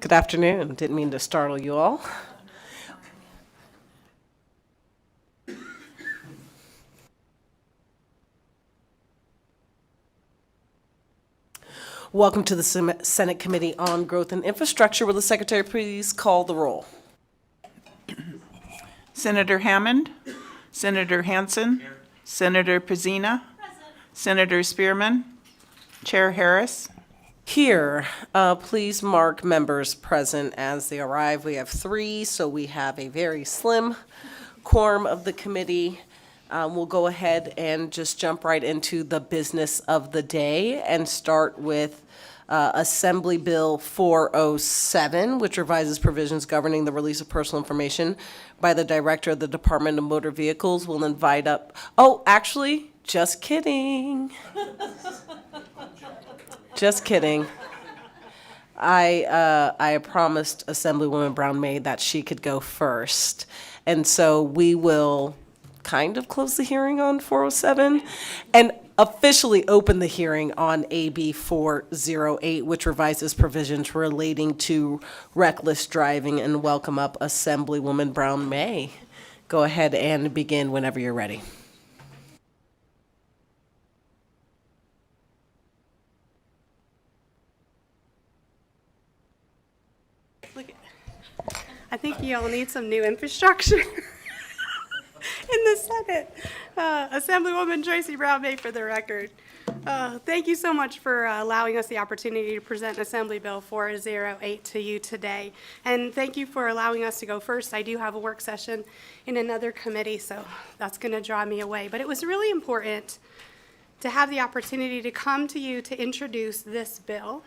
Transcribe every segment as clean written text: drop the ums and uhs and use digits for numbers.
Good afternoon. Didn't mean to startle you all. Welcome to the Senate Committee on Growth and Infrastructure. Will the Secretary please call the roll? Senator Hammond, Senator Hansen, Senator Pizzina, Senator Spearman, Chair Harris. Here, please mark members present as they arrive. We have 3, so we have a very slim quorum of the committee. We'll go ahead and just jump right into the business of the day and start with Assembly Bill 407, which revises provisions governing the release of personal information by the Director of the Department of Motor Vehicles. We'll invite up, actually, just kidding. Just kidding. I promised Assemblywoman Brown-May that she could go first. And so we will kind of close the hearing on 407 and officially open the hearing on AB 408, which revises provisions relating to reckless driving, and welcome up Assemblywoman Brown-May. Go ahead and begin whenever you're ready. I think you all need some new infrastructure in the Senate. Assemblywoman Tracy Brown-May for the record. Thank you so much for allowing us the opportunity to present Assembly Bill 408 to you today. And thank you for allowing us to go first. I do have a work session in another committee, so that's going to draw me away. But it was really important to have the opportunity to come to you to introduce this bill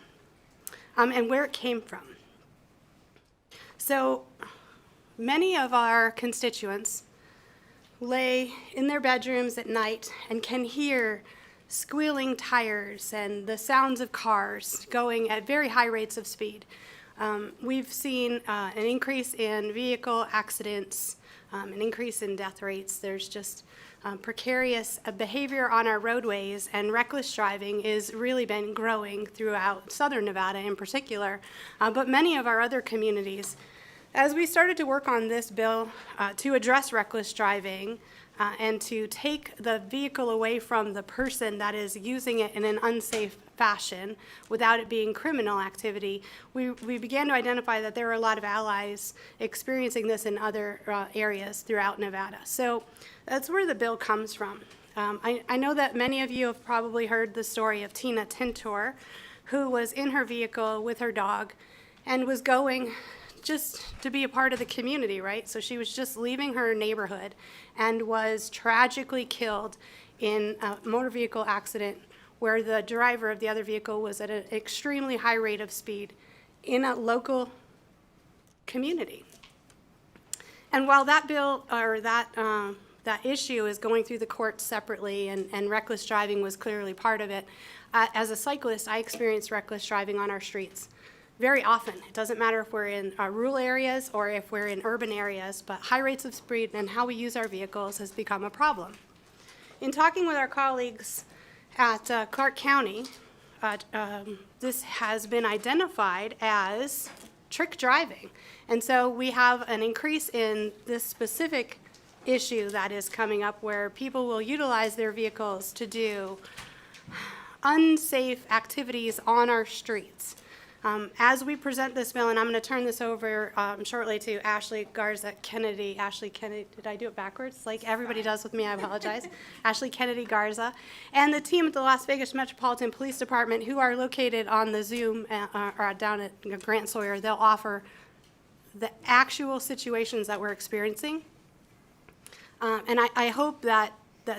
and where it came from. So many of our constituents lay in their bedrooms at night and can hear squealing tires and the sounds of cars going at very high rates of speed. We've seen an increase in vehicle accidents, an increase in death rates. There's just precarious behavior on our roadways, and reckless driving has really been growing throughout southern Nevada in particular, but many of our other communities. As we started to work on this bill to address reckless driving and to take the vehicle away from the person that is using it in an unsafe fashion without it being criminal activity, we began to identify that there are a lot of allies experiencing this in other areas throughout Nevada. So that's where the bill comes from. I know that many of you have probably heard the story of Tina Tintor, who was in her vehicle with her dog and was going just to be a part of the community, right? So she was just leaving her neighborhood and was tragically killed in a motor vehicle accident where the driver of the other vehicle was at an extremely high rate of speed in a local community. And while that bill, or that issue is going through the courts separately, and reckless driving was clearly part of it, as a cyclist, I experienced reckless driving on our streets very often. It doesn't matter if we're in rural areas or if we're in urban areas, but high rates of speed and how we use our vehicles has become a problem. In talking with our colleagues at Clark County, this has been identified as trick driving. And so we have an increase in this specific issue that is coming up where people will utilize their vehicles to do unsafe activities on our streets. As we present this bill, and I'm going to turn this over shortly to Ashley Garza Kennedy. Ashley Kennedy, did I do it backwards? Like everybody does with me, I apologize. Ashley Kennedy Garza. And the team at the Las Vegas Metropolitan Police Department, who are located on the Zoom or down at Grant Sawyer, they'll offer the actual situations that we're experiencing. And I hope that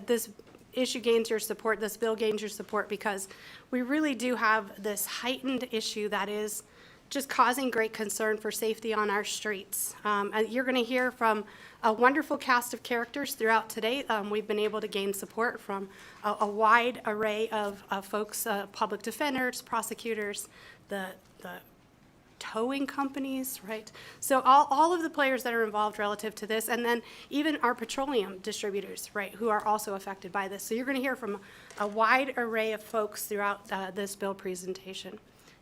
this issue gains your support, this bill gains your support, because we really do have this heightened issue that is just causing great concern for safety on our streets. You're going to hear from a wonderful cast of characters throughout today. We've been able to gain support from a wide array of folks, public defenders, prosecutors, the towing companies, right? So all of the players that are involved relative to this, and then even our petroleum distributors, right, who are also affected by this. So you're going to hear from a wide array of folks throughout this bill presentation.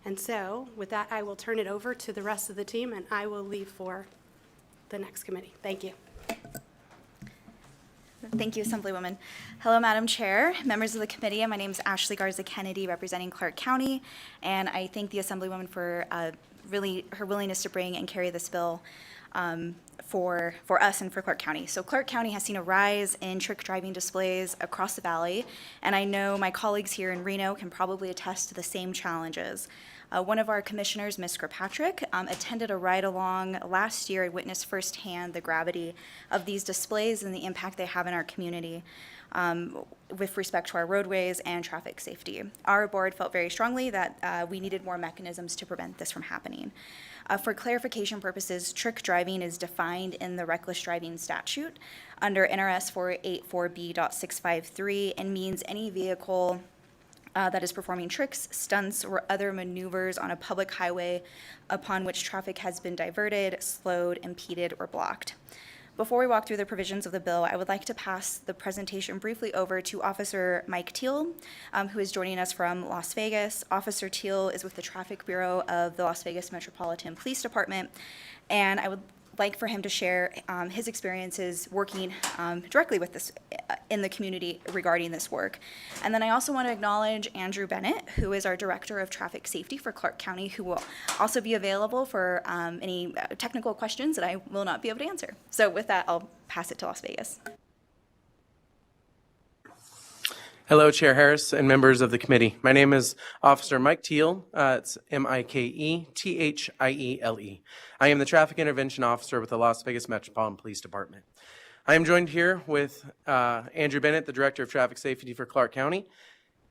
And so with that, I will turn it over to the rest of the team, and I will leave for the next committee. Thank you. Thank you, Assemblywoman. Hello, Madam Chair, members of the committee. My name is Ashley Garza Kennedy, representing Clark County, and I thank the Assemblywoman for really her willingness to bring and carry this bill for us and for Clark County. So Clark County has seen a rise in trick driving displays across the valley, and I know my colleagues here in Reno can probably attest to the same challenges. One of our commissioners, Ms. Kirkpatrick, attended a ride-along last year and witnessed firsthand the gravity of these displays and the impact they have in our community with respect to our roadways and traffic safety. Our board felt very strongly that we needed more mechanisms to prevent this from happening. For clarification purposes, trick driving is defined in the reckless driving statute under NRS 484B.653 and means any vehicle that is performing tricks, stunts, or other maneuvers on a public highway upon which traffic has been diverted, slowed, impeded, or blocked. Before we walk through the provisions of the bill, I would like to pass the presentation briefly over to Officer Mike Teal, who is joining us from Las Vegas. Officer Teal is with the Traffic Bureau of the Las Vegas Metropolitan Police Department, and I would like for him to share his experiences working directly with this in the community regarding this work. And then I also want to acknowledge Andrew Bennett, who is our Director of Traffic Safety for Clark County, who will also be available for any technical questions that I will not be able to answer. So with that, I'll pass it to Las Vegas. Hello, Chair Harris and members of the committee. My name is Officer Mike Teal. It's Mikethiele. I am the Traffic Intervention Officer with the Las Vegas Metropolitan Police Department. I am joined here with Andrew Bennett, the Director of Traffic Safety for Clark County.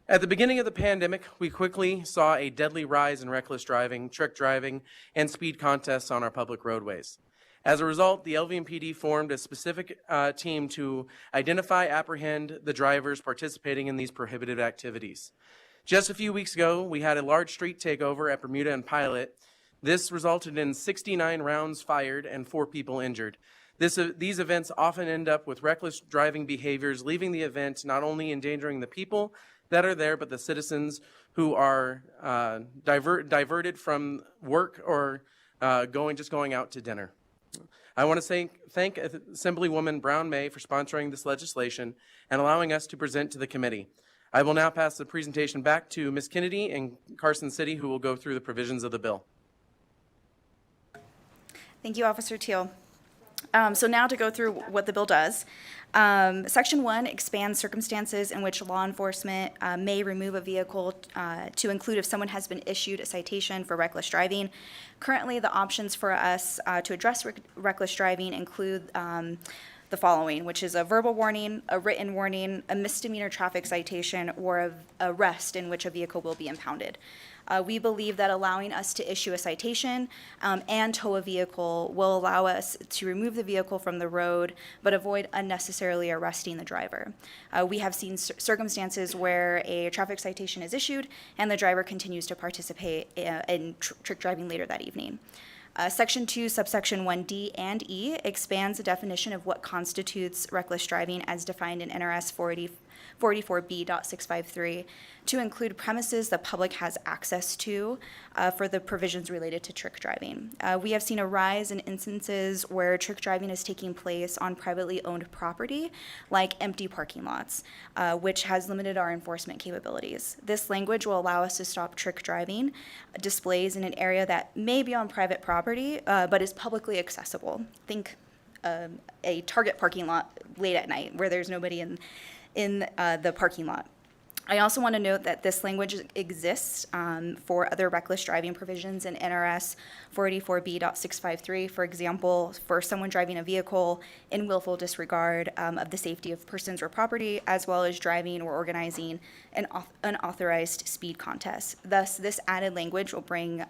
At the beginning of the pandemic, we quickly saw a deadly rise in reckless driving, trick driving, and speed contests on our public roadways. As a result, the LVMPD formed a specific team to identify, apprehend the drivers participating in these prohibited activities. Just a few weeks ago, we had a large street takeover at Bermuda and Pilot. This resulted in 69 rounds fired and 4 people injured. These events often end up with reckless driving behaviors, leaving the event not only endangering the people that are there, but the citizens who are diverted from work or going out to dinner. I want to thank Assemblywoman Brown May for sponsoring this legislation and allowing us to present to the committee. I will now pass the presentation back to Ms. Kennedy and Carson City, who will go through the provisions of the bill. Thank you, Officer Teal. So now to go through what the bill does. Section 1 expands circumstances in which law enforcement may remove a vehicle to include if someone has been issued a citation for reckless driving. Currently, the options for us to address reckless driving include the following, which is a verbal warning, a written warning, a misdemeanor traffic citation, or a arrest in which a vehicle will be impounded. We believe that allowing us to issue a citation and tow a vehicle will allow us to remove the vehicle from the road, but avoid unnecessarily arresting the driver. We have seen circumstances where a traffic citation is issued and the driver continues to participate in trick driving later that evening. Section 2, subsection 1D and E expands the definition of what constitutes reckless driving as defined in NRS 484B.653 to include premises the public has access to for the provisions related to trick driving. We have seen a rise in instances where trick driving is taking place on privately owned property, like empty parking lots, which has limited our enforcement capabilities. This language will allow us to stop trick driving displays in an area that may be on private property, but is publicly accessible. Think a Target parking lot late at night where there's nobody in the parking lot. I also want to note that this language exists for other reckless driving provisions in NRS 484B.653, for example, for someone driving a vehicle in willful disregard of the safety of persons or property, as well as driving or organizing an unauthorized speed contest. Thus, this added language will bring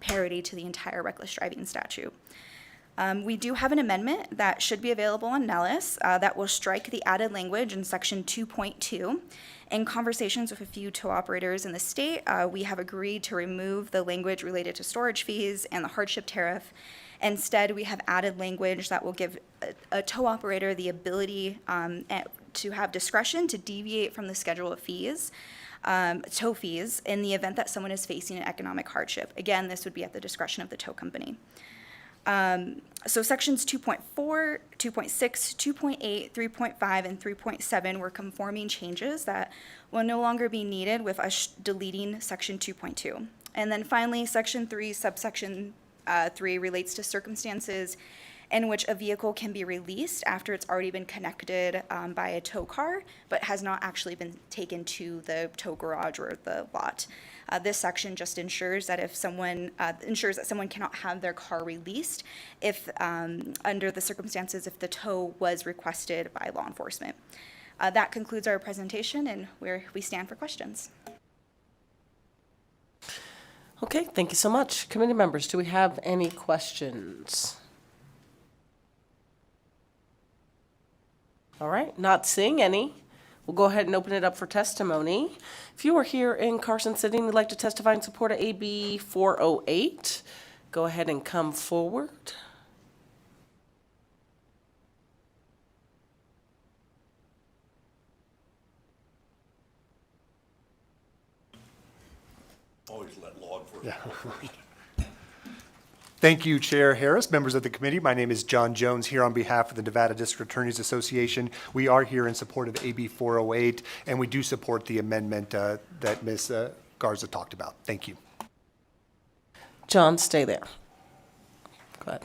parity to the entire reckless driving statute. We do have an amendment that should be available on Nellis that will strike the added language in section 2.2. In conversations with a few tow operators in the state, we have agreed to remove the language related to storage fees and the hardship tariff. Instead, we have added language that will give a tow operator the ability to have discretion to deviate from the schedule of fees tow fees in the event that someone is facing an economic hardship. Again, this would be at the discretion of the tow company. So sections 2.4, 2.6, 2.8, 3.5, and 3.7 were conforming changes that will no longer be needed with us deleting section 2.2. And then finally, section 3, subsection 3 relates to circumstances in which a vehicle can be released after it's already been connected by a tow car, but has not actually been taken to the tow garage or the lot. This section just ensures that someone cannot have their car released if, under the circumstances, if the tow was requested by law enforcement. That concludes our presentation, and we stand for questions. Okay, thank you so much. Committee members, do we have any questions? All right, not seeing any. We'll go ahead and open it up for testimony. If you are here in Carson City and would like to testify in support of AB 408, go ahead and come forward. Always let law enforcement go first. Thank you, Chair Harris, members of the committee. My name is John Jones here on behalf of the Nevada District Attorneys Association. We are here in support of AB 408, and we do support the amendment that Ms. Garza talked about. Thank you. John, stay there. Go ahead.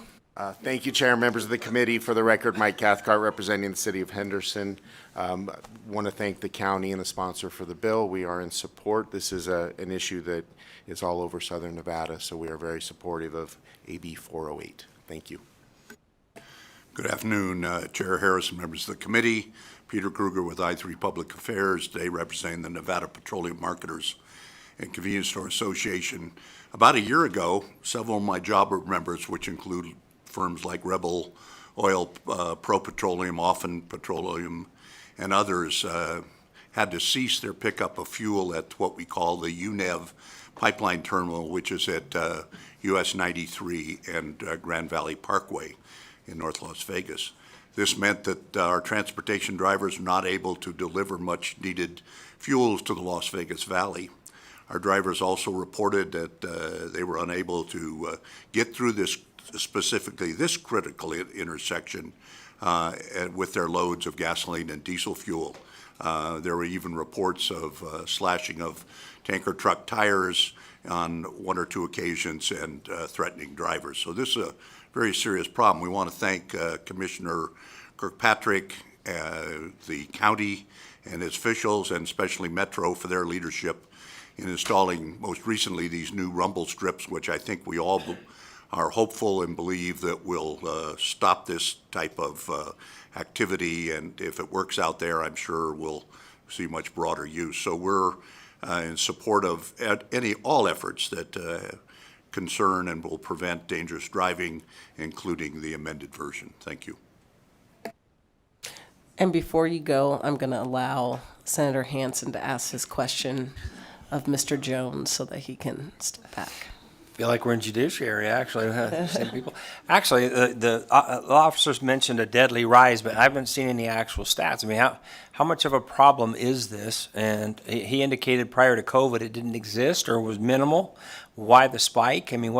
Thank you, Chair, members of the committee. For the record, Mike Cathcart, representing the city of Henderson. Want to thank the county and the sponsor for the bill. We are in support. This is an issue that is all over southern Nevada, so we are very supportive of AB 408. Thank you. Good afternoon, Chair Harris and members of the committee. Peter Kruger with I3 Public Affairs, today representing the Nevada Petroleum Marketers and Convenience Store Association. About a year ago, several of my job members, which include firms like Rebel Oil, Pro Petroleum, Often Petroleum, and others, had to cease their pickup of fuel at what we call the UNEV pipeline terminal, which is at US 93 and Grand Valley Parkway in North Las Vegas. This meant that our transportation drivers were not able to deliver much needed fuels to the Las Vegas Valley. Our drivers also reported that they were unable to get through specifically this critical intersection with their loads of gasoline and diesel fuel. There were even reports of slashing of tanker truck tires on one or two occasions and threatening drivers. So this is a very serious problem. We want to thank Commissioner Kirkpatrick, the county and its officials, and especially Metro for their leadership in installing most recently these new rumble strips, which I think we all are hopeful and believe that will stop this type of activity. And if it works out there, I'm sure we'll see much broader use. So we're in support of all efforts that concern and will prevent dangerous driving, including the amended version. Thank you. And before you go, I'm going to allow Senator Hansen to ask his question of Mr. Jones so that he can step back. Feel like we're in judiciary, actually. Same people. Actually, the officers mentioned a deadly rise, but I haven't seen any actual stats. I mean, how much of a problem is this? And he indicated prior to COVID it didn't exist or was minimal. Why the spike? I mean,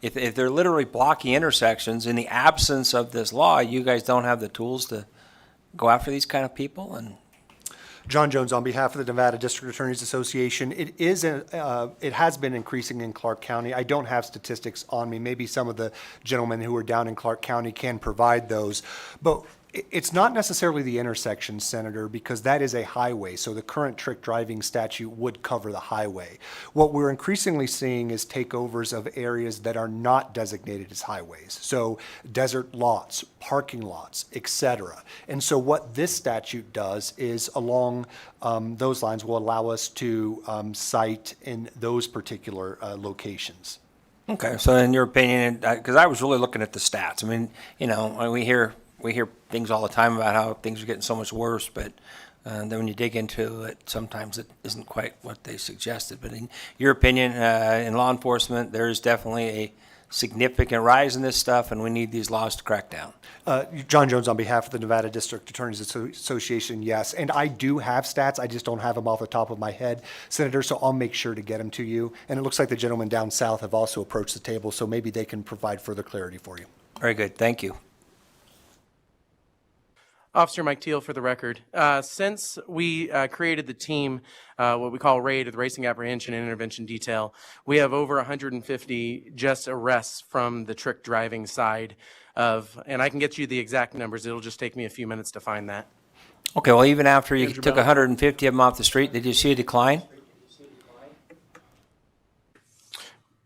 if they're literally blocking intersections in the absence of this law, you guys don't have the tools to go after these kind of people? And John Jones on behalf of the Nevada District Attorneys Association. It has been increasing in Clark County. I don't have statistics on me. Maybe some of the gentlemen who are down in Clark County can provide those. But it's not necessarily the intersection, Senator, because that is a highway. So the current trick driving statute would cover the highway. What we're increasingly seeing is takeovers of areas that are not designated as highways. So desert lots, parking lots, et cetera. And so what this statute does is along those lines will allow us to cite in those particular locations. okay, so in your opinion, because I was really looking at the stats. I mean, you know, we hear things all the time about how things are getting so much worse, but then when you dig into it, sometimes it isn't quite what they suggested. But in your opinion, in law enforcement, there is definitely a significant rise in this stuff, and we need these laws to crack down. John Jones on behalf of the Nevada District Attorneys Association, yes. And I do have stats, I just don't have them off the top of my head, Senator, so I'll make sure to get them to you. And it looks like the gentlemen down south have also approached the table, so maybe they can provide further clarity for you. Very good, thank you. Officer Mike Teal for the record. Since we created the team, what we call RAID, the Racing Apprehension and Intervention Detail, we have over 150 just arrests from the trick driving side of, and I can get you the exact numbers. It'll just take me a few minutes to find that. Okay, well, even after you Andrew took Bell. 150 of them off the street, did you see a decline?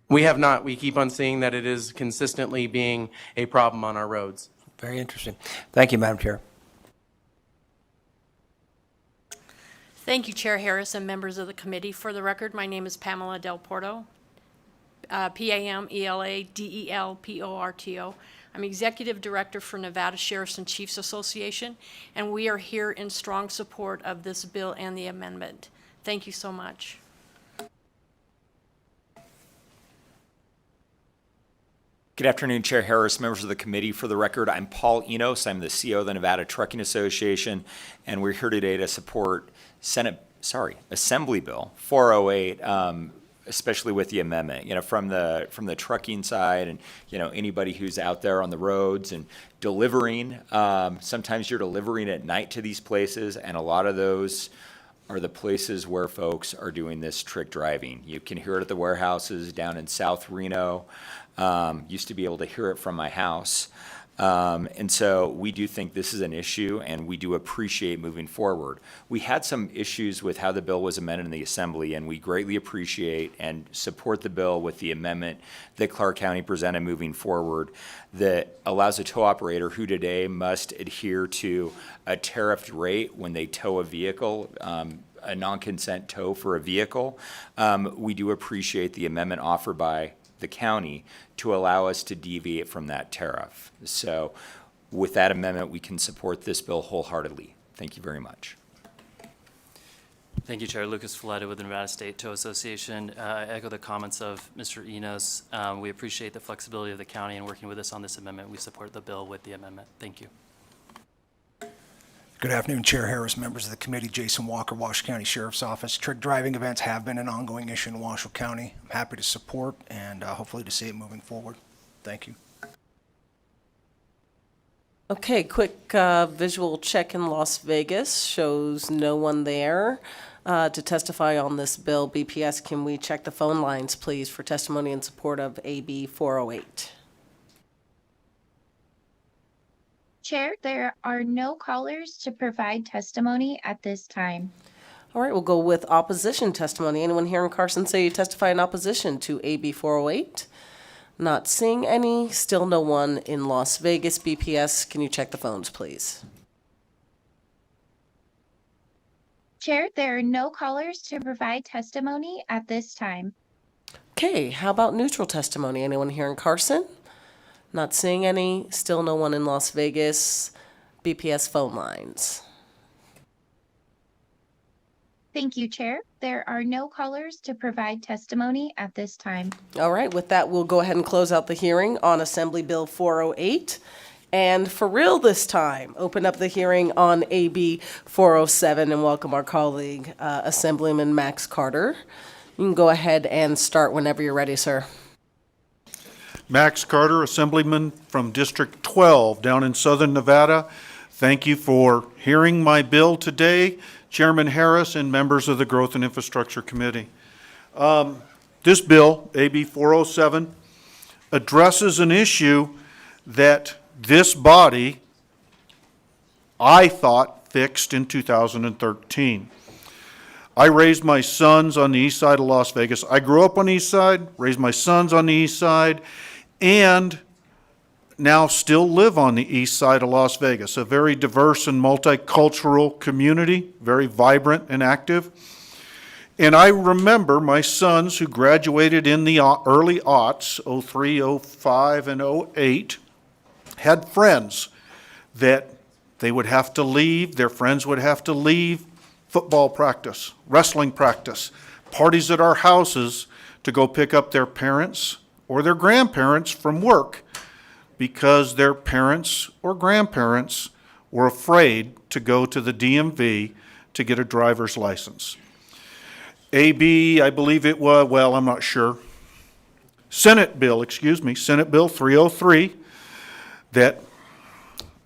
We have not. We keep on seeing that it is consistently being a problem on our roads. Very interesting. Thank you, Madam Chair. Thank you, Chair Harris and members of the committee. For the record, my name is Pamela Del Porto, P-A-M-E-L-A-D-E-L-P-O-R-T-O. I'm Executive Director for Nevada Sheriffs and Chiefs Association, and we are here in strong support of this bill and the amendment. Thank you so much. Good afternoon, Chair Harris, members of the committee. For the record, I'm Paul Enos. I'm the CEO of the Nevada Trucking Association, and we're here today to support Assembly Bill 408, especially with the amendment. You know, from the trucking side, and anybody who's out there on the roads and delivering. Sometimes you're delivering at night to these places, and a lot of those are the places where folks are doing this trick driving. You can hear it at the warehouses down in South Reno. Used to be able to hear it from my house. And so we do think this is an issue, and we do appreciate moving forward. We had some issues with how the bill was amended in the Assembly, and we greatly appreciate and support the bill with the amendment that Clark County presented moving forward that allows a tow operator who today must adhere to a tariffed rate when they tow a vehicle, a non-consent tow for a vehicle. We do appreciate the amendment offered by the county to allow us to deviate from that tariff. So with that amendment, we can support this bill wholeheartedly. Thank you very much. Thank you, Chair. Lucas Folletta with the Nevada State Tow Association. I echo the comments of Mr. Enos. We appreciate the flexibility of the county in working with us on this amendment. We support the bill with the amendment. Thank you. Good afternoon, Chair Harris, members of the committee. Jason Walker, Washoe County Sheriff's Office. Trick driving events have been an ongoing issue in Washoe County. I'm happy to support and hopefully to see it moving forward. Thank you. Okay, quick visual check in Las Vegas shows no one there to testify on this bill. BPS, can we check the phone lines, please, for testimony in support of AB 408? Chair, there are no callers to provide testimony at this time. All right, we'll go with opposition testimony. Anyone here in Carson say you testify in opposition to AB 408? Not seeing any. Still no one in Las Vegas. BPS, can you check the phones, please? Chair, there are no callers to provide testimony at this time. Okay, how about neutral testimony? Anyone here in Carson? Not seeing any. Still no one in Las Vegas. BPS phone lines. Thank you, Chair. There are no callers to provide testimony at this time. All right, with that, we'll go ahead and close out the hearing on Assembly Bill 408. And for real this time, open up the hearing on AB 407 and welcome our colleague, Assemblyman Max Carter. You can go ahead and start whenever you're ready, sir. Max Carter, Assemblyman from District 12 down in southern Nevada. Thank you for hearing my bill today, Chairman Harris and members of the Growth and Infrastructure Committee. This bill, AB 407, addresses an issue that this body, I thought, fixed in 2013. I raised my sons on the east side of Las Vegas. I grew up on the east side, raised my sons on the east side, and now still live on the east side of Las Vegas, a very diverse and multicultural community, very vibrant and active. And I remember my sons who graduated in the early aughts, 03, 05, and 08, had friends that they would have to leave, their friends would have to leave football practice, wrestling practice, parties at our houses to go pick up their parents or their grandparents from work because their parents or grandparents were afraid to go to the DMV to get a driver's license. AB, I believe it was, well, I'm not sure. Senate Bill 303, that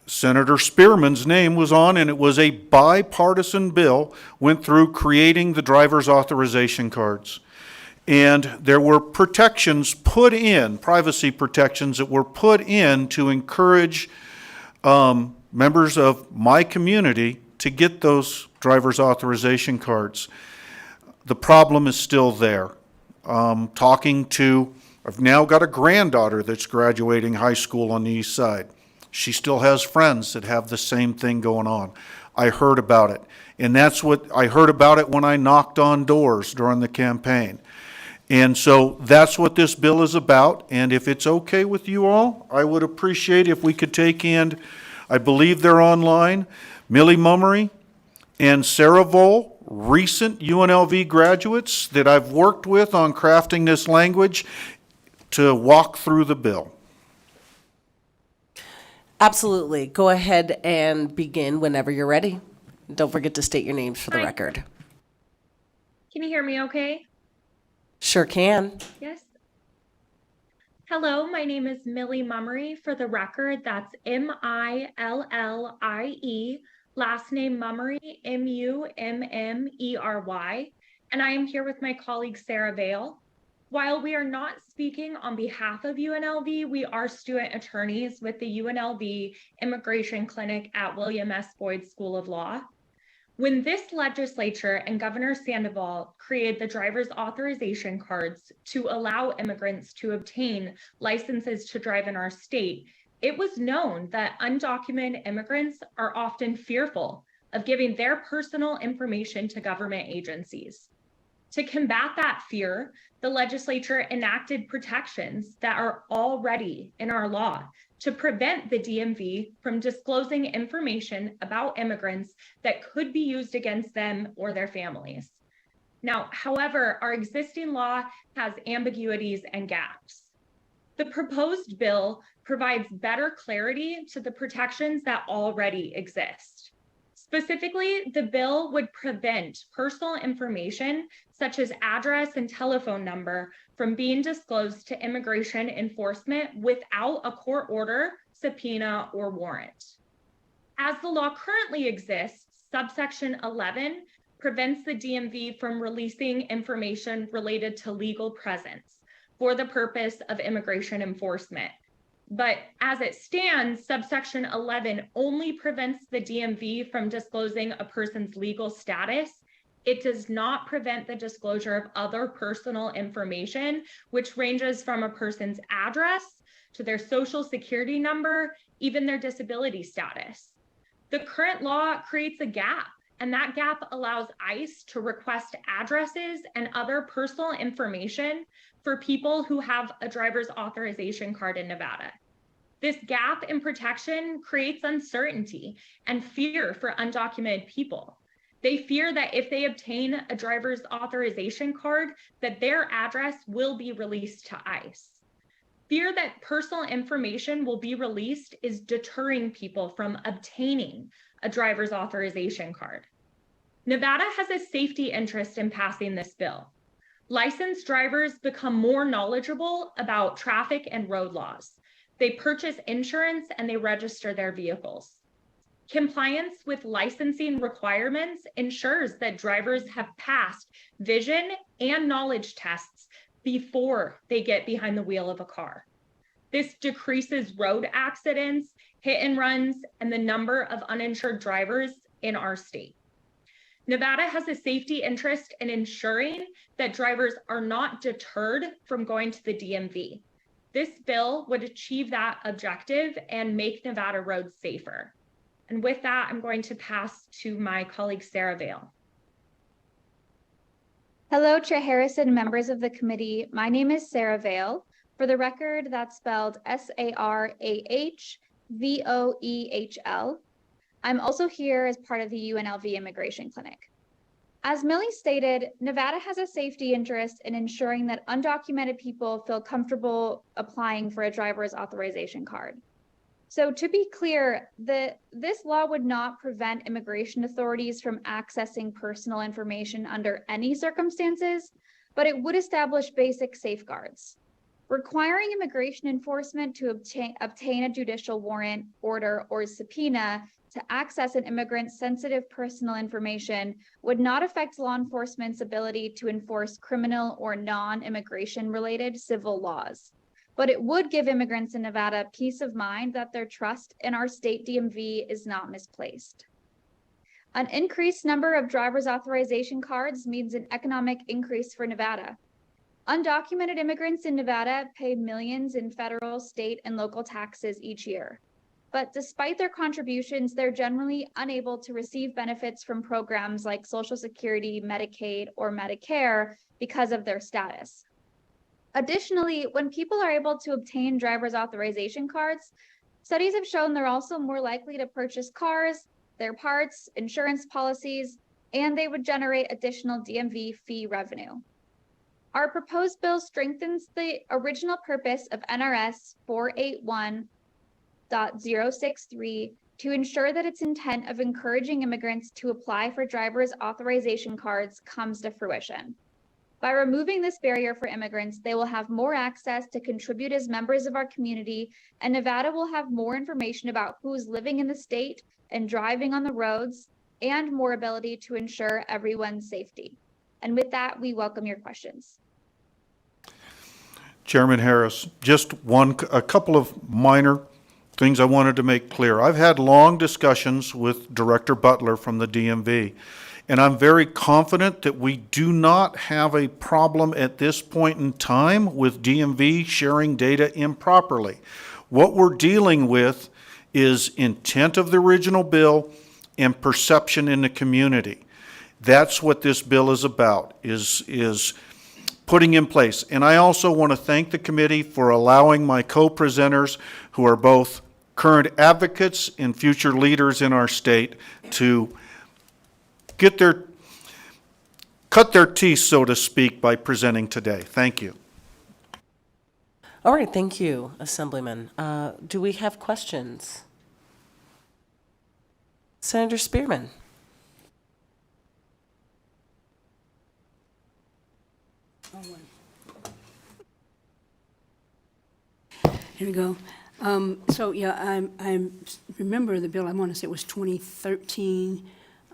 Senator Spearman's name was on, and it was a bipartisan bill, went through creating the driver's authorization cards. And there were protections put in, privacy protections that were put in to encourage members of my community to get those driver's authorization cards. The problem is still there. I've now got a granddaughter that's graduating high school on the east side. She still has friends that have the same thing going on. I heard about it. And I heard about it when I knocked on doors during the campaign. And so that's what this bill is about. And if it's okay with you all, I would appreciate if we could take in, I believe they're online, Millie Mummery and Sarah Vole, recent UNLV graduates that I've worked with on crafting this language, to walk through the bill. Absolutely. Go ahead and begin whenever you're ready. Don't forget to state your names for the Hi. record. Can you hear me okay? Sure can. Yes. Hello, my name is Millie Mummery. For the record, that's Millie. Last name Mummery, Mummery. And I am here with my colleague Sarah Vale. While we are not speaking on behalf of UNLV, we are student attorneys with the UNLV Immigration Clinic at William S. Boyd School of Law. When this legislature and Governor Sandoval created the driver's authorization cards to allow immigrants to obtain licenses to drive in our state, it was known that undocumented immigrants are often fearful of giving their personal information to government agencies. To combat that fear, the legislature enacted protections that are already in our law to prevent the DMV from disclosing information about immigrants that could be used against them or their families. Now, however, our existing law has ambiguities and gaps. The proposed bill provides better clarity to the protections that already exist. Specifically, the bill would prevent personal information such as address and telephone number from being disclosed to immigration enforcement without a court order, subpoena, or warrant. As the law currently exists, subsection 11 prevents the DMV from releasing information related to legal presence for the purpose of immigration enforcement. But as it stands, subsection 11 only prevents the DMV from disclosing a person's legal status. It does not prevent the disclosure of other personal information, which ranges from a person's address to their social security number, even their disability status. The current law creates a gap, and that gap allows ICE to request addresses and other personal information for people who have a driver's authorization card in Nevada. This gap in protection creates uncertainty and fear for undocumented people. They fear that if they obtain a driver's authorization card, that their address will be released to ICE. Fear that personal information will be released is deterring people from obtaining a driver's authorization card. Nevada has a safety interest in passing this bill. Licensed drivers become more knowledgeable about traffic and road laws. They purchase insurance and they register their vehicles. Compliance with licensing requirements ensures that drivers have passed vision and knowledge tests before they get behind the wheel of a car. This decreases road accidents, hit and runs, and the number of uninsured drivers in our state. Nevada has a safety interest in ensuring that drivers are not deterred from going to the DMV. This bill would achieve that objective and make Nevada roads safer. And with that, I'm going to pass to my colleague, Sarah Vale. Hello, Chair Harrison and members of the committee. My name is Sarah Vale. For the record, that's spelled Sarahvoehl. I'm also here as part of the UNLV Immigration Clinic. As Millie stated, Nevada has a safety interest in ensuring that undocumented people feel comfortable applying for a driver's authorization card. So to be clear, this law would not prevent immigration authorities from accessing personal information under any circumstances, but it would establish basic safeguards. Requiring immigration enforcement to obtain a judicial warrant, order, or subpoena to access an immigrant's sensitive personal information would not affect law enforcement's ability to enforce criminal or non-immigration related civil laws. But it would give immigrants in Nevada peace of mind that their trust in our state DMV is not misplaced. An increased number of driver's authorization cards means an economic increase for Nevada. Undocumented immigrants in Nevada pay millions in federal, state, and local taxes each year. But despite their contributions, they're generally unable to receive benefits from programs like Social Security, Medicaid, or Medicare because of their status. Additionally, when people are able to obtain driver's authorization cards, studies have shown they're also more likely to purchase cars, their parts, insurance policies, and they would generate additional DMV fee revenue. Our proposed bill strengthens the original purpose of NRS 481.063 to ensure that its intent of encouraging immigrants to apply for driver's authorization cards comes to fruition. By removing this barrier for immigrants, they will have more access to contribute as members of our community, and Nevada will have more information about who's living in the state and driving on the roads, and more ability to ensure everyone's safety. And with that, we welcome your questions. Chairman Harris, just a couple of minor things I wanted to make clear. I've had long discussions with Director Butler from the DMV, and I'm very confident that we do not have a problem at this point in time with DMV sharing data improperly. What we're dealing with is intent of the original bill and perception in the community. That's what this bill is about, is putting in place. And I also want to thank the committee for allowing my co-presenters, who are both current advocates and future leaders in our state, to cut their teeth, so to speak, by presenting today. Thank you. All right, thank you, Assemblyman. Do we have questions? Senator Spearman. Here we go. So yeah, I remember the bill. I want to say it was 2013,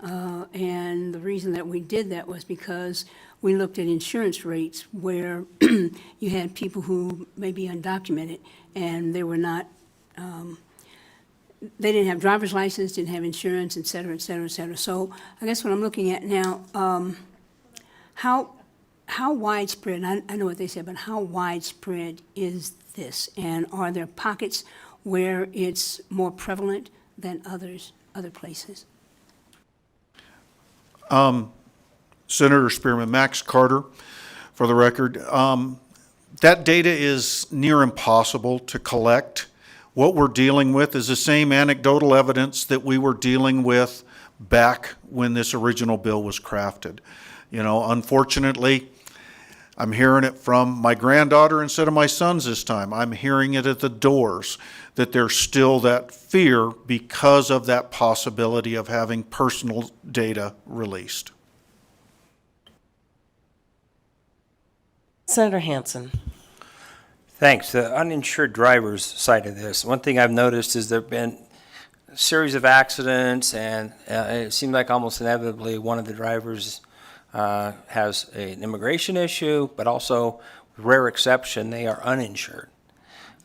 and the reason that we did that was because we looked at insurance rates where you had people who may be undocumented and they were not. They didn't have driver's license, didn't have insurance, et cetera, et cetera, et cetera. So I guess what I'm looking at now, how widespread, I know what they said, but how widespread is this? And are there pockets where it's more prevalent than other places? Senator Spearman, Max Carter, for the record. That data is near impossible to collect. What we're dealing with is the same anecdotal evidence that we were dealing with back when this original bill was crafted. You know, unfortunately, I'm hearing it from my granddaughter instead of my sons this time. I'm hearing it at the doors, that there's still that fear because of that possibility of having personal data released. Senator Hansen. Thanks. The uninsured drivers side of this, one thing I've noticed is there have been a series of accidents, and it seemed like almost inevitably one of the drivers has an immigration issue, but also, rare exception, they are uninsured.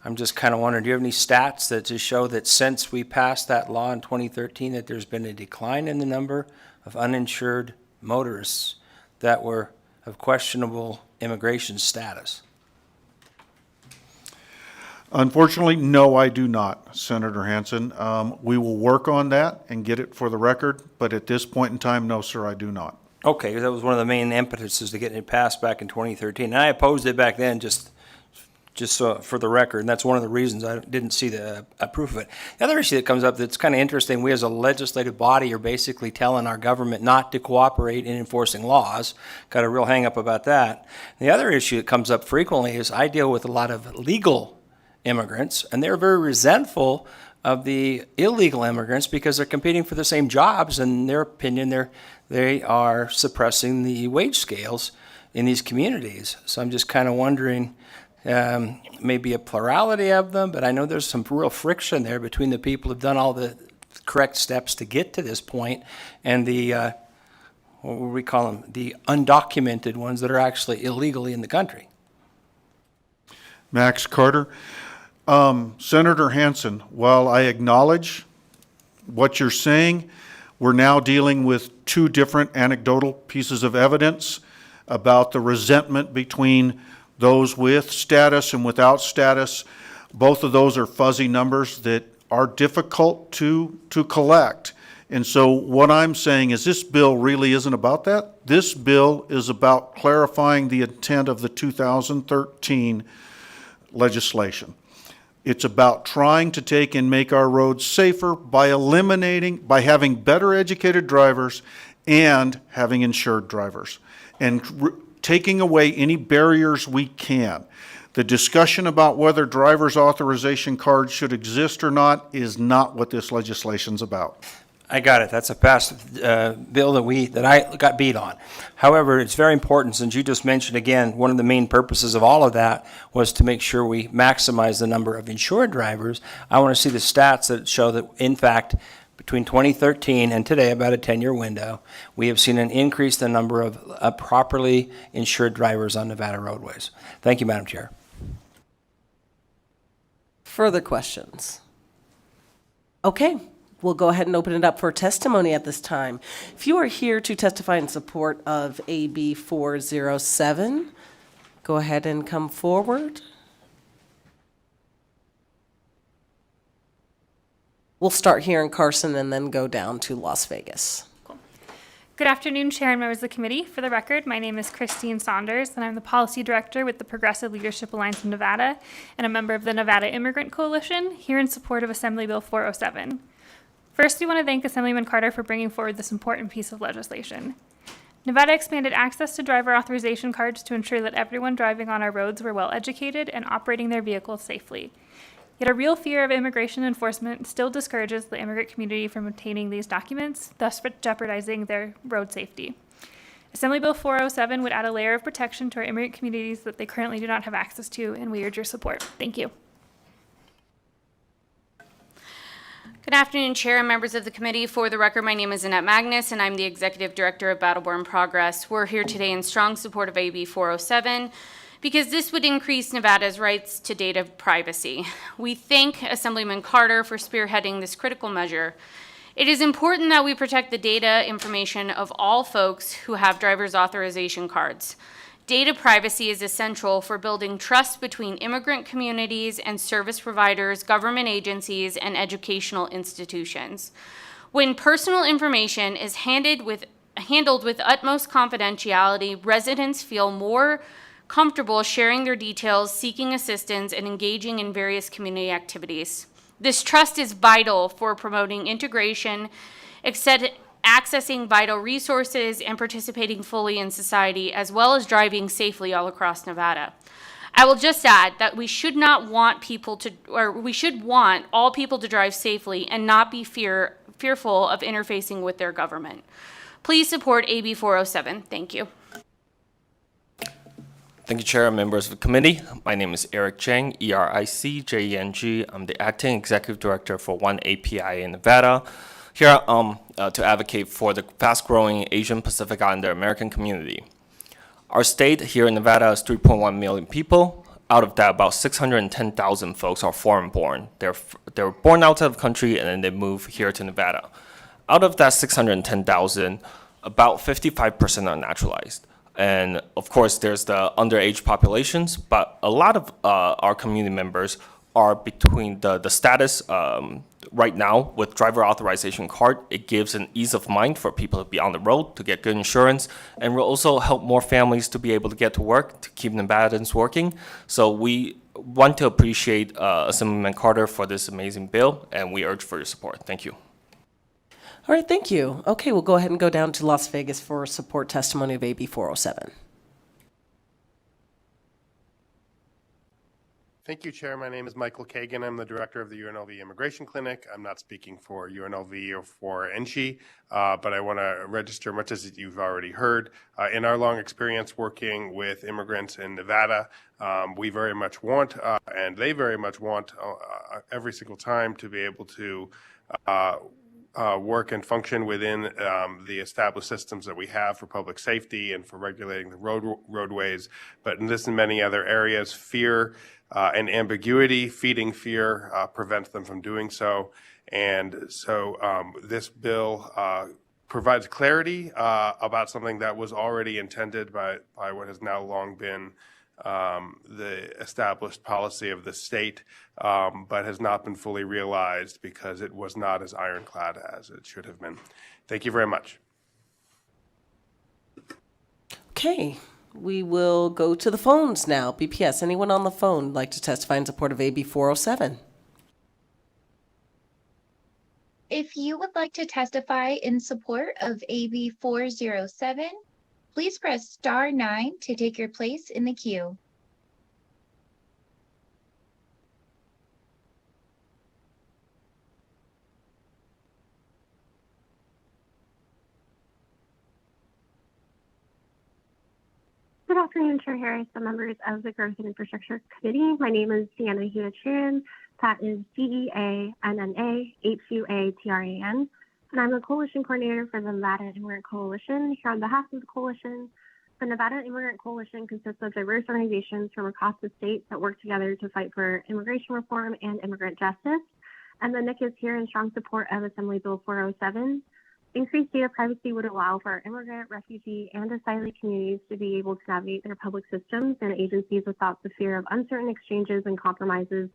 I'm just kind of wondering, do you have any stats that just show that since we passed that law in 2013 that there's been a decline in the number of uninsured motorists that were of questionable immigration status? Unfortunately, no, I do not, Senator Hansen. We will work on that and get it for the record, but at this point in time, no, sir, I do not. Okay, that was one of the main impetuses to getting it passed back in 2013. And I opposed it back then, just just so for the record, and that's one of the reasons I didn't see the proof of it. The other issue that comes up that's kind of interesting, we as a legislative body are basically telling our government not to cooperate in enforcing laws. Got a real hang up about that. The other issue that comes up frequently is I deal with a lot of legal immigrants, and they're very resentful of the illegal immigrants because they're competing for the same jobs, and in their opinion, they are suppressing the wage scales in these communities. So I'm just kind of wondering, maybe a plurality of them, but I know there's some real friction there between the people who've done all the correct steps to get to this point and the, what would we call them, the undocumented ones that are actually illegally in the country. Max Carter. Senator Hansen, while I acknowledge what you're saying, we're now dealing with two different anecdotal pieces of evidence about the resentment between those with status and without status. Both of those are fuzzy numbers that are difficult to collect. And so what I'm saying is this bill really isn't about that. This bill is about clarifying the intent of the 2013 legislation. It's about trying to take and make our roads safer by having better educated drivers and having insured drivers, and taking away any barriers we can. The discussion about whether driver's authorization cards should exist or not is not what this legislation's about. I got it. That's a past bill that I got beat on. However, it's very important, since you just mentioned again, one of the main purposes of all of that was to make sure we maximize the number of insured drivers. I want to see the stats that show that, in fact, between 2013 and today, about a 10-year window, we have seen an increase in the number of properly insured drivers on Nevada roadways. Thank you, Madam Chair. Further questions? Okay. We'll go ahead and open it up for testimony at this time. If you are here to testify in support of AB 407, go ahead and come forward. We'll start here in Carson and then go down to Las Vegas. Good afternoon, Chair and members of the committee. For the record, my name is Christine Saunders, and I'm the Policy Director with the Progressive Leadership Alliance of Nevada and a member of the Nevada Immigrant Coalition, here in support of Assembly Bill 407. First, we want to thank Assemblyman Carter for bringing forward this important piece of legislation. Nevada expanded access to driver authorization cards to ensure that everyone driving on our roads were well educated and operating their vehicles safely. Yet a real fear of immigration enforcement still discourages the immigrant community from obtaining these documents, thus jeopardizing their road safety. Assembly Bill 407 would add a layer of protection to our immigrant communities that they currently do not have access to, and we urge your support. Thank you. Good afternoon, Chair and members of the committee. For the record, my name is Annette Magnus, and I'm the Executive Director of Battleborn Progress. We're here today in strong support of AB 407 because this would increase Nevada's rights to data privacy. We thank Assemblyman Carter for spearheading this critical measure. It is important that we protect the data information of all folks who have driver's authorization cards. Data privacy is essential for building trust between immigrant communities and service providers, government agencies, and educational institutions. When personal information is handled with utmost confidentiality, residents feel more comfortable sharing their details, seeking assistance, and engaging in various community activities. This trust is vital for promoting integration, accessing vital resources, and participating fully in society, as well as driving safely all across Nevada. I will just add that we should want all people to drive safely and not be fearful of interfacing with their government. Please support AB 407. Thank you. Thank you, Chair and members of the committee. My name is Eric Cheng, ERICJENG. I'm the Acting Executive Director for One API in Nevada. Here to advocate for the fast-growing Asian Pacific Islander American community. Our state here in Nevada is 3.1 million people. Out of that, about 610,000 folks are foreign-born. They're born outside of the country and then they move here to Nevada. Out of that 610,000, about 55% are naturalized. And of course, there's the underage populations, but a lot of our community members are between the status right now with driver authorization card. It gives an ease of mind for people to be on the road, to get good insurance, and will also help more families to be able to get to work, to keep Nevadans working. So we want to appreciate Assemblyman Carter for this amazing bill, and we urge for your support. Thank you. All right, thank you. Okay, we'll go ahead and go down to Las Vegas for support testimony of AB 407. Thank you, Chair. My name is Michael Kagan. I'm the director of the UNLV Immigration Clinic. I'm not speaking for UNLV or for NSHE, but I want to register much as you've already heard. In our long experience working with immigrants in Nevada, we very much want, and they very much want every single time to be able to work and function within the established systems that we have for public safety and for regulating the roadways. But in this and many other areas, fear and ambiguity, feeding fear, prevents them from doing so. And so this bill provides clarity about something that was already intended by what has now long been the established policy of the state, but has not been fully realized because it was not as ironclad as it should have been. Thank you very much. Okay, we will go to the phones now. BPS, anyone on the phone like to testify in support of AB 407? If you would like to testify in support of AB 407, please press star 9 to take your place in the queue. Good afternoon, Chair Harris and members of the Growth and Infrastructure Committee. My name is Deanna Huachuran. That is DEANNAHUATRAN. And I'm the Coalition Coordinator for the Nevada Immigrant Coalition. Here on behalf of the coalition, the Nevada Immigrant Coalition consists of diverse organizations from across the state that work together to fight for immigration reform and immigrant justice. And the NIC is here in strong support of Assembly Bill 407. Increased data privacy would allow for our immigrant, refugee, and asylee communities to be able to navigate their public systems and agencies without the fear of uncertain exchanges and compromises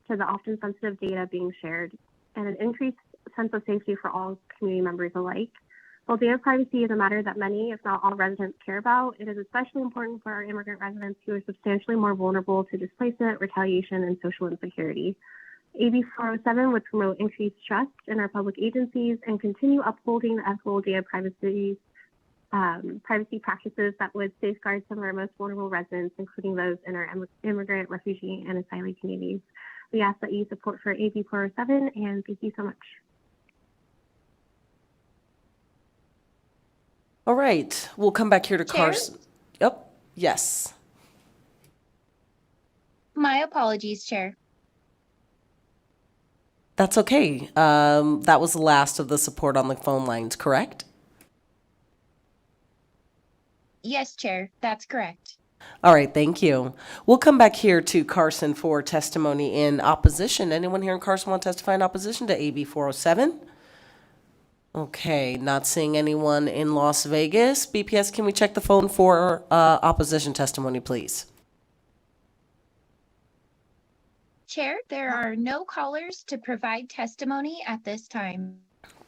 to the often sensitive data being shared, and an increased sense of safety for all community members alike. While data privacy is a matter that many, if not all, residents care about, it is especially important for our immigrant residents who are substantially more vulnerable to displacement, retaliation, and social insecurity. AB 407 would promote increased trust in our public agencies and continue upholding the ethical data privacy practices that would safeguard some of our most vulnerable residents, including those in our immigrant, refugee, and asylee communities. We ask that you support for AB 407, and thank you so much. All right, we'll come back here to Chair? Carson. Yep, yes. My apologies, Chair. That's okay. That was the last of the support on the phone lines, correct? Yes, Chair, that's correct. All right, thank you. We'll come back here to Carson for testimony in opposition. Anyone here in Carson want to testify in opposition to AB 407? Okay, not seeing anyone in Las Vegas. BPS, can we check the phone for opposition testimony, please? Chair, there are no callers to provide testimony at this time.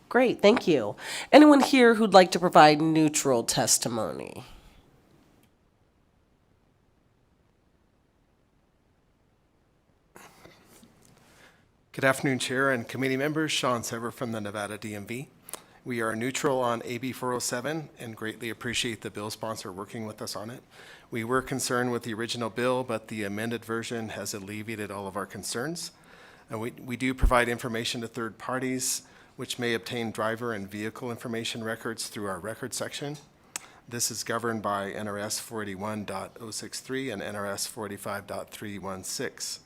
Great, thank you. Anyone here who'd like to provide neutral testimony? Good afternoon, Chair and committee members. Sean Sever from the Nevada DMV. We are neutral on AB 407 and greatly appreciate the bill sponsor working with us on it. We were concerned with the original bill, but the amended version has alleviated all of our concerns. And we do provide information to third parties, which may obtain driver and vehicle information records through our record section. This is governed by NRS 481.063 and NRS 485.316.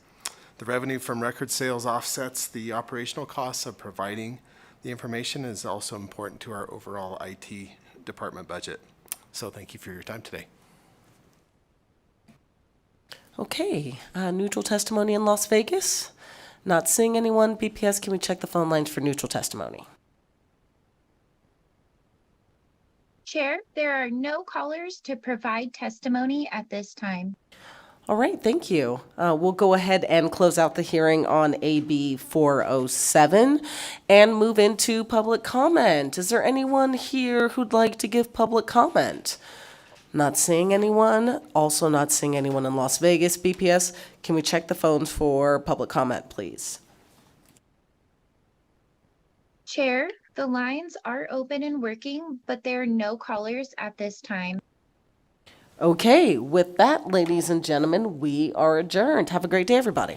The revenue from record sales offsets the operational costs of providing the information and is also important to our overall IT department budget. So thank you for your time today. Okay, neutral testimony in Las Vegas. Not seeing anyone. BPS, can we check the phone lines for neutral testimony? Chair, there are no callers to provide testimony at this time. All right, thank you. We'll go ahead and close out the hearing on AB 407 and move into public comment. Is there anyone here who'd like to give public comment? Not seeing anyone. Also not seeing anyone in Las Vegas. BPS, can we check the phones for public comment, please? Chair, the lines are open and working, but there are no callers at this time. Okay, with that, ladies and gentlemen, we are adjourned. Have a great day, everybody.